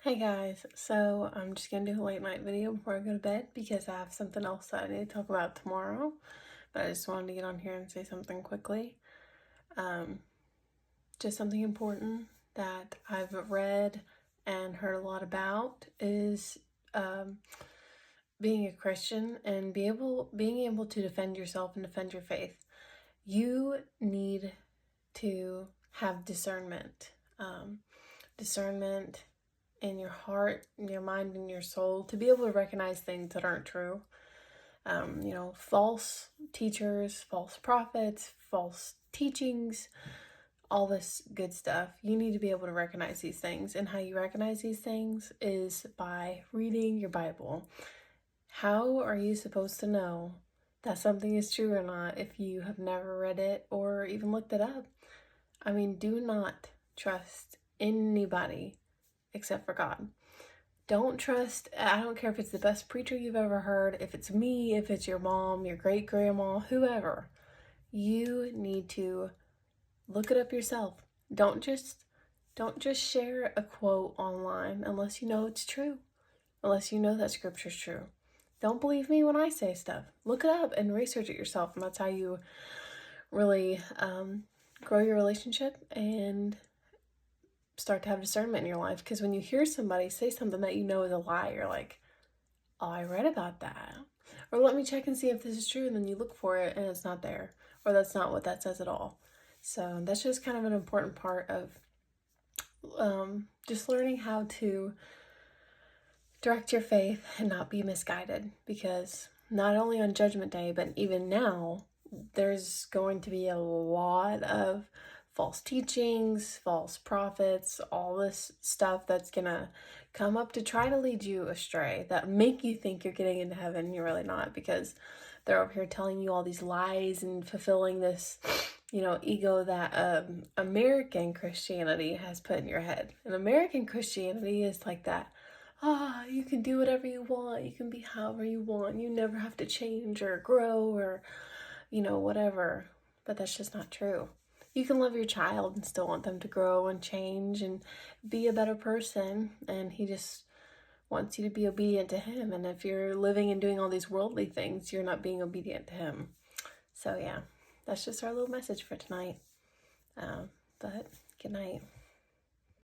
Hey guys, so I'm just gonna do a late night video before I go to bed because I have something else that I need to talk about tomorrow. But I just wanted to get on here and say something quickly. Um, just something important that I've read and heard a lot about is being a Christian and being able to defend yourself and defend your faith. You need to have discernment. Discernment in your heart, in your mind, and your soul to be able to recognize things that aren't true. False teachers, false prophets, false teachings, all this good stuff. You need to be able to recognize these things. And how you recognize these things is by reading your Bible. How are you supposed to know that something is true or not if you have never read it or even looked it up? I mean, do not trust anybody except for God. Don't trust, I don't care if it's the best preacher you've ever heard, if it's me, if it's your mom, your great grandma, whoever. You need to look it up yourself. Don't just share a quote online unless you know it's true, unless you know that scripture's true. Don't believe me when I say stuff. Look it up and research it yourself, and that's how you really grow your relationship and start to have discernment in your life. Because when you hear somebody say something that you know is a lie, you're like, oh, I read about that, or let me check and see if this is true, and then you look for it and it's not there, or that's not what that says at all. So that's just kind of an important part of just learning how to direct your faith and not be misguided, because not only on Judgment Day, but even now, there's going to be a lot of false teachings, false prophets, all this stuff that's gonna come up to try to lead you astray, that make you think you're getting into heaven and you're really not, because they're over here telling you all these lies and fulfilling this, ego that American Christianity has put in your head. And American Christianity is like that. You can do whatever you want, you can be however you want, you never have to change or grow or, whatever. But that's just not true. You can love your child and still want them to grow and change and be a better person, and he just wants you to be obedient to him. And if you're living and doing all these worldly things, you're not being obedient to him. So yeah, that's just our little message for tonight. But good night.